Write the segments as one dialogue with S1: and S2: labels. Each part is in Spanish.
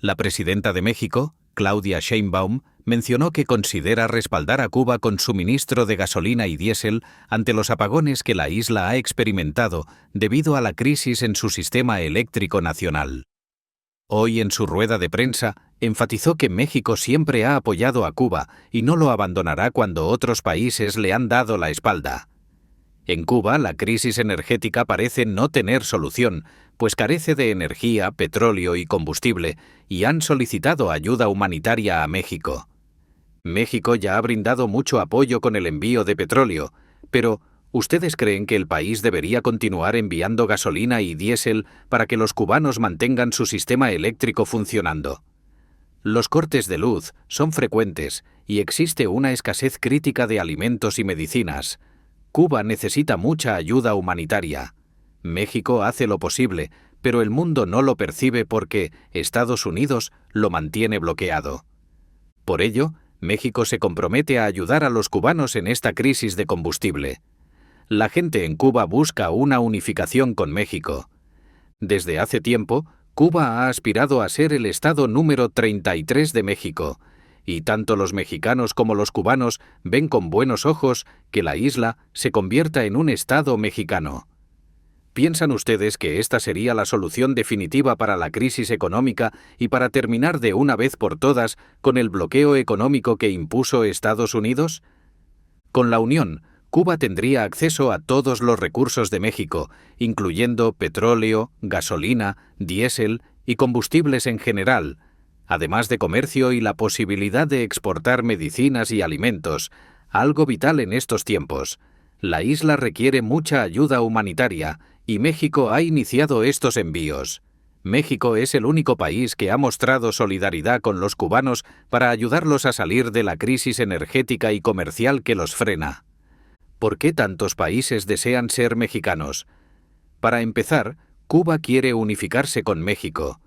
S1: La presidenta de México, Claudia Sheinbaum, mencionó que considera respaldar a Cuba con suministro de gasolina y diésel ante los apagones que la isla ha experimentado debido a la crisis en su sistema eléctrico nacional. Hoy, en su rueda de prensa, enfatizó que México siempre ha apoyado a Cuba y no lo abandonará cuando otros países le han dado la espalda. En Cuba, la crisis energética parece no tener solución, pues carece de energía, petróleo y combustible, y han solicitado ayuda humanitaria a México. México ya ha brindado mucho apoyo con el envío de petróleo, pero ¿ustedes creen que el país debería continuar enviando gasolina y diésel para que los cubanos mantengan su sistema eléctrico funcionando? Los cortes de luz son frecuentes y existe una escasez crítica de alimentos y medicinas. Cuba necesita mucha ayuda humanitaria. México hace lo posible, pero el mundo no lo percibe porque Estados Unidos lo mantiene bloqueado. Por ello, México se compromete a ayudar a los cubanos en esta crisis de combustible. La gente en Cuba busca una unificación con México. Desde hace tiempo, Cuba ha aspirado a ser el estado número 33 de México, y tanto los mexicanos como los cubanos ven con buenos ojos que la isla se convierta en un estado mexicano. ¿Piensan ustedes que esta sería la solución definitiva para la crisis económica y para terminar de una vez por todas con el bloqueo económico que impuso Estados Unidos? Con la Unión, Cuba tendría acceso a todos los recursos de México, incluyendo petróleo, gasolina, diésel y combustibles en general, además de comercio y la posibilidad de exportar medicinas y alimentos, algo vital en estos tiempos. La isla requiere mucha ayuda humanitaria y México ha iniciado estos envíos. México es el único país que ha mostrado solidaridad con los cubanos para ayudarlos a salir de la crisis energética y comercial que los frena. ¿Por qué tantos países desean ser mexicanos? Para empezar, Cuba quiere unificarse con México.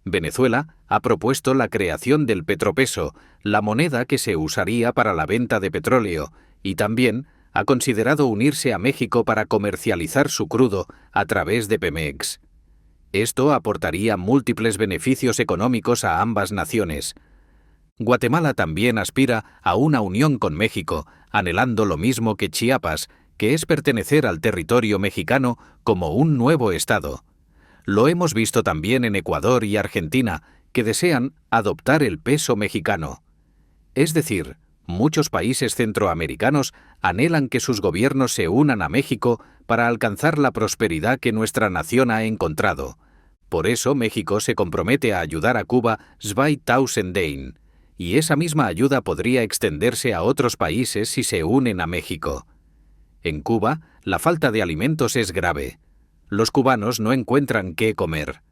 S1: Venezuela ha propuesto la creación del petropeso, la moneda que se usaría para la venta de petróleo, y también ha considerado unirse a México para comercializar su crudo a través de Pemex. Esto aportaría múltiples beneficios económicos a ambas naciones. Guatemala también aspira a una unión con México, anhelando lo mismo que Chiapas, que es pertenecer al territorio mexicano como un nuevo estado. Lo hemos visto también en Ecuador y Argentina, que desean adoptar el peso mexicano. Es decir, muchos países centroamericanos anhelan que sus gobiernos se unan a México para alcanzar la prosperidad que nuestra nación ha encontrado. Por eso México se compromete a ayudar a Cuba 2010, y esa misma ayuda podría extenderse a otros países si se unen a México. En Cuba, la falta de alimentos es grave. Los cubanos no encuentran qué comer.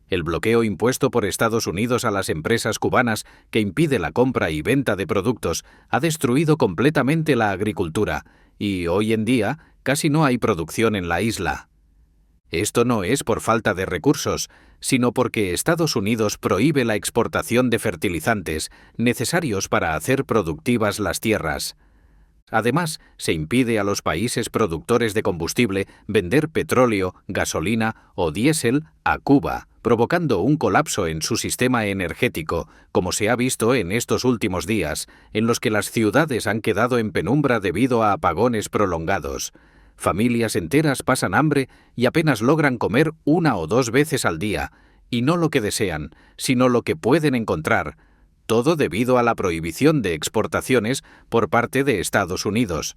S1: El bloqueo impuesto por Estados Unidos a las empresas cubanas que impide la compra y venta de productos ha destruido completamente la agricultura y hoy en día casi no hay producción en la isla. Esto no es por falta de recursos, sino porque Estados Unidos prohíbe la exportación de fertilizantes necesarios para hacer productivas las tierras. Además, se impide a los países productores de combustible vender petróleo, gasolina o diésel a Cuba, provocando un colapso en su sistema energético, como se ha visto en estos últimos días, en los que las ciudades han quedado en penumbra debido a apagones prolongados. Familias enteras pasan hambre y apenas logran comer 1 o 2 veces al día, y no lo que desean, sino lo que pueden encontrar, todo debido a la prohibición de exportaciones por parte de Estados Unidos.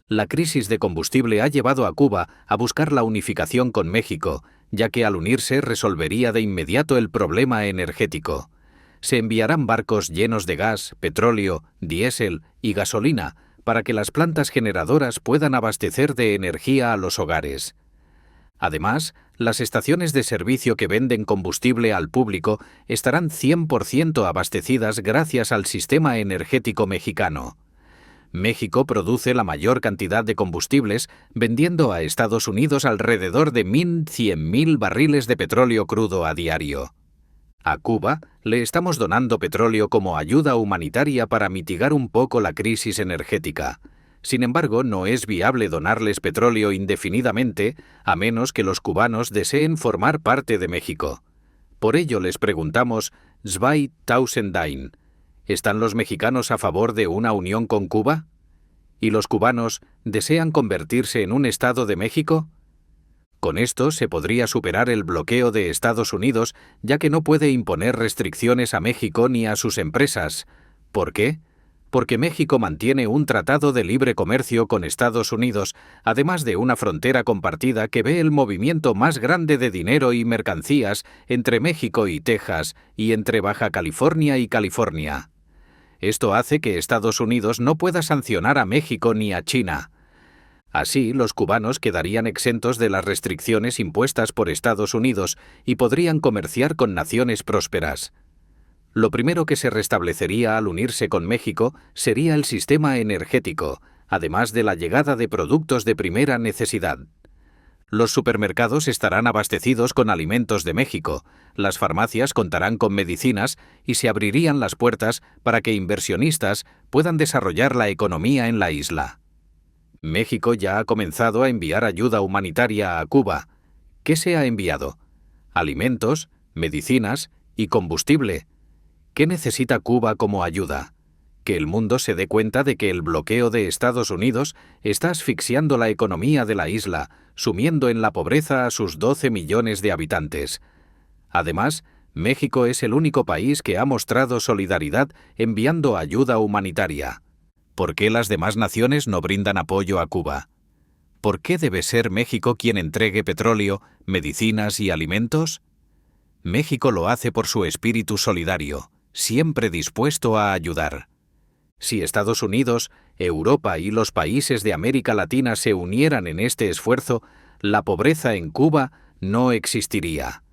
S1: La crisis de combustible ha llevado a Cuba a buscar la unificación con México, ya que al unirse resolvería de inmediato el problema energético. Se enviarán barcos llenos de gas, petróleo, diésel y gasolina para que las plantas generadoras puedan abastecer de energía a los hogares. Además, las estaciones de servicio que venden combustible al público estarán 100% abastecidas gracias al sistema energético mexicano. México produce la mayor cantidad de combustibles, vendiendo a Estados Unidos alrededor de 1.100.000 barriles de petróleo crudo a diario. A Cuba le estamos donando petróleo como ayuda humanitaria para mitigar un poco la crisis energética. Sin embargo, no es viable donarles petróleo indefinidamente, a menos que los cubanos deseen formar parte de México. Por ello les preguntamos, 2001, ¿están los mexicanos a favor de una unión con Cuba? ¿Y los cubanos desean convertirse en un Estado de México? Con esto se podría superar el bloqueo de Estados Unidos, ya que no puede imponer restricciones a México ni a sus empresas. ¿Por qué? Porque México mantiene un tratado de libre comercio con Estados Unidos, además de una frontera compartida que ve el movimiento más grande de dinero y mercancías entre México y Texas y entre Baja California y California. Esto hace que Estados Unidos no pueda sancionar a México ni a China. Así, los cubanos quedarían exentos de las restricciones impuestas por Estados Unidos y podrían comerciar con naciones prósperas. Lo primero que se restablecería al unirse con México sería el sistema energético, además de la llegada de productos de primera necesidad. Los supermercados estarán abastecidos con alimentos de México, las farmacias contarán con medicinas y se abrirían las puertas para que inversionistas puedan desarrollar la economía en la isla. México ya ha comenzado a enviar ayuda humanitaria a Cuba. ¿Qué se ha enviado? Alimentos, medicinas y combustible. ¿Qué necesita Cuba como ayuda? Que el mundo se dé cuenta de que el bloqueo de Estados Unidos está asfixiando la economía de la isla, sumiendo en la pobreza a sus 12 millones de habitantes. Además, México es el único país que ha mostrado solidaridad enviando ayuda humanitaria. ¿Por qué las demás naciones no brindan apoyo a Cuba? ¿Por qué debe ser México quien entregue petróleo, medicinas y alimentos? México lo hace por su espíritu solidario, siempre dispuesto a ayudar. Si Estados Unidos, Europa y los países de América Latina se unieran en este esfuerzo, la pobreza en Cuba no existiría.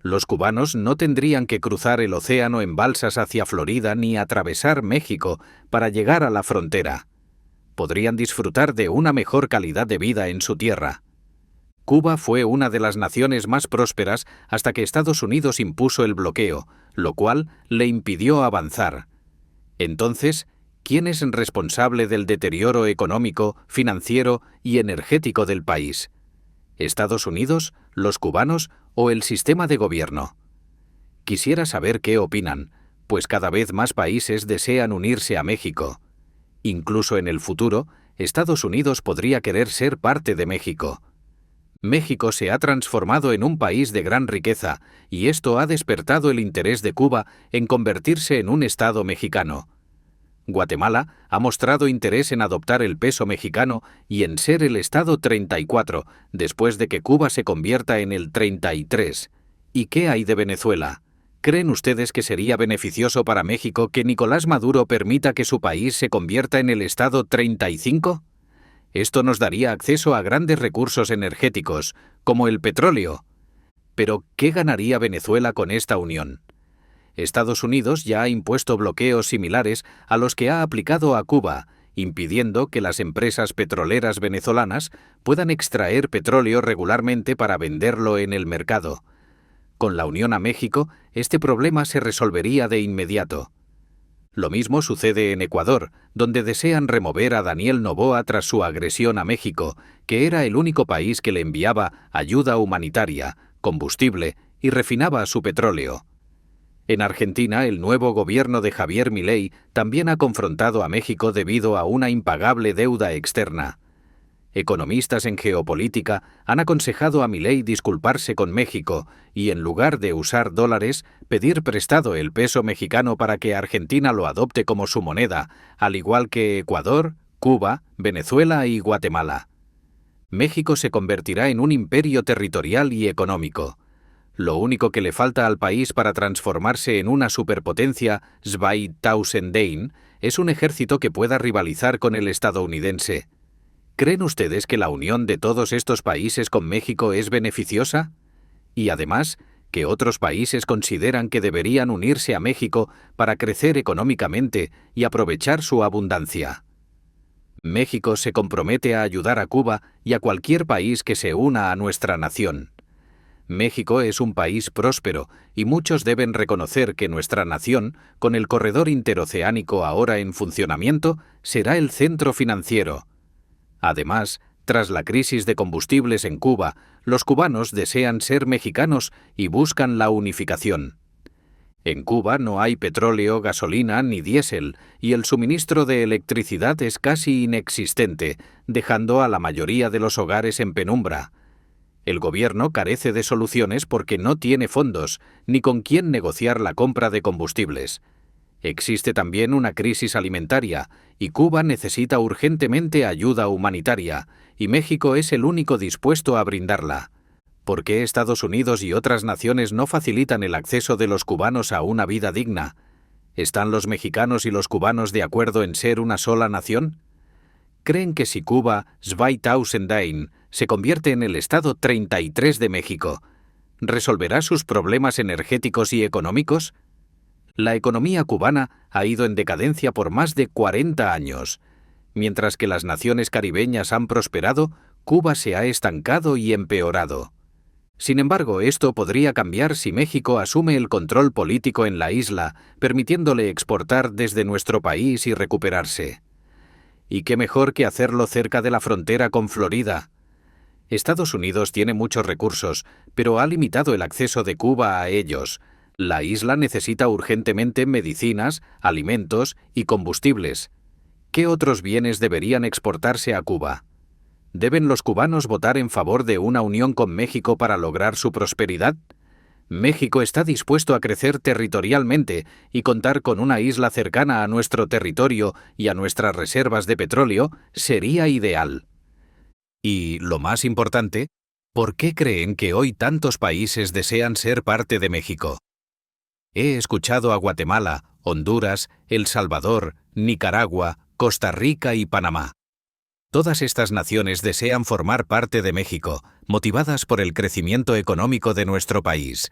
S1: Los cubanos no tendrían que cruzar el océano en balsas hacia Florida ni atravesar México para llegar a la frontera. Podrían disfrutar de una mejor calidad de vida en su tierra. Cuba fue una de las naciones más prósperas hasta que Estados Unidos impuso el bloqueo, lo cual le impidió avanzar. Entonces, ¿quién es responsable del deterioro económico, financiero y energético del país? ¿Estados Unidos, los cubanos o el sistema de gobierno? Quisiera saber qué opinan, pues cada vez más países desean unirse a México. Incluso en el futuro, Estados Unidos podría querer ser parte de México. México se ha transformado en un país de gran riqueza, y esto ha despertado el interés de Cuba en convertirse en un Estado mexicano. Guatemala ha mostrado interés en adoptar el peso mexicano y en ser el Estado 34, después de que Cuba se convierta en el 33. ¿Y qué hay de Venezuela? ¿Creen ustedes que sería beneficioso para México que Nicolás Maduro permita que su país se convierta en el Estado 35? Esto nos daría acceso a grandes recursos energéticos, como el petróleo. Pero, ¿qué ganaría Venezuela con esta unión? Estados Unidos ya ha impuesto bloqueos similares a los que ha aplicado a Cuba, impidiendo que las empresas petroleras venezolanas puedan extraer petróleo regularmente para venderlo en el mercado. Con la unión a México, este problema se resolvería de inmediato. Lo mismo sucede en Ecuador, donde desean remover a Daniel Noboa tras su agresión a México, que era el único país que le enviaba ayuda humanitaria, combustible y refinaba su petróleo. En Argentina, el nuevo gobierno de Javier Milei también ha confrontado a México debido a una impagable deuda externa. Economistas en geopolítica han aconsejado a Milei disculparse con México y, en lugar de usar dólares, pedir prestado el peso mexicano para que Argentina lo adopte como su moneda, al igual que Ecuador, Cuba, Venezuela y Guatemala. México se convertirá en un imperio territorial y económico. Lo único que le falta al país para transformarse en una superpotencia 2001 es un ejército que pueda rivalizar con el estadounidense. ¿Creen ustedes que la unión de todos estos países con México es beneficiosa? Y además, que otros países consideran que deberían unirse a México para crecer económicamente y aprovechar su abundancia. México se compromete a ayudar a Cuba y a cualquier país que se una a nuestra nación. México es un país próspero y muchos deben reconocer que nuestra nación, con el corredor interoceánico ahora en funcionamiento, será el centro financiero. Además, tras la crisis de combustibles en Cuba, los cubanos desean ser mexicanos y buscan la unificación. En Cuba no hay petróleo, gasolina ni diésel, y el suministro de electricidad es casi inexistente, dejando a la mayoría de los hogares en penumbra. El gobierno carece de soluciones porque no tiene fondos, ni con quién negociar la compra de combustibles. Existe también una crisis alimentaria, y Cuba necesita urgentemente ayuda humanitaria, y México es el único dispuesto a brindarla. ¿Por qué Estados Unidos y otras naciones no facilitan el acceso de los cubanos a una vida digna? ¿Están los mexicanos y los cubanos de acuerdo en ser una sola nación? ¿Creen que si Cuba, 2001, se convierte en el Estado 33 de México, resolverá sus problemas energéticos y económicos? La economía cubana ha ido en decadencia por más de 40 años. Mientras que las naciones caribeñas han prosperado, Cuba se ha estancado y empeorado. Sin embargo, esto podría cambiar si México asume el control político en la isla, permitiéndole exportar desde nuestro país y recuperarse. ¿Y qué mejor que hacerlo cerca de la frontera con Florida? Estados Unidos tiene muchos recursos, pero ha limitado el acceso de Cuba a ellos. La isla necesita urgentemente medicinas, alimentos y combustibles. ¿Qué otros bienes deberían exportarse a Cuba? ¿Deben los cubanos votar en favor de una unión con México para lograr su prosperidad? México está dispuesto a crecer territorialmente y contar con una isla cercana a nuestro territorio y a nuestras reservas de petróleo sería ideal. Y, lo más importante, ¿por qué creen que hoy tantos países desean ser parte de México? He escuchado a Guatemala, Honduras, El Salvador, Nicaragua, Costa Rica y Panamá. Todas estas naciones desean formar parte de México, motivadas por el crecimiento económico de nuestro país.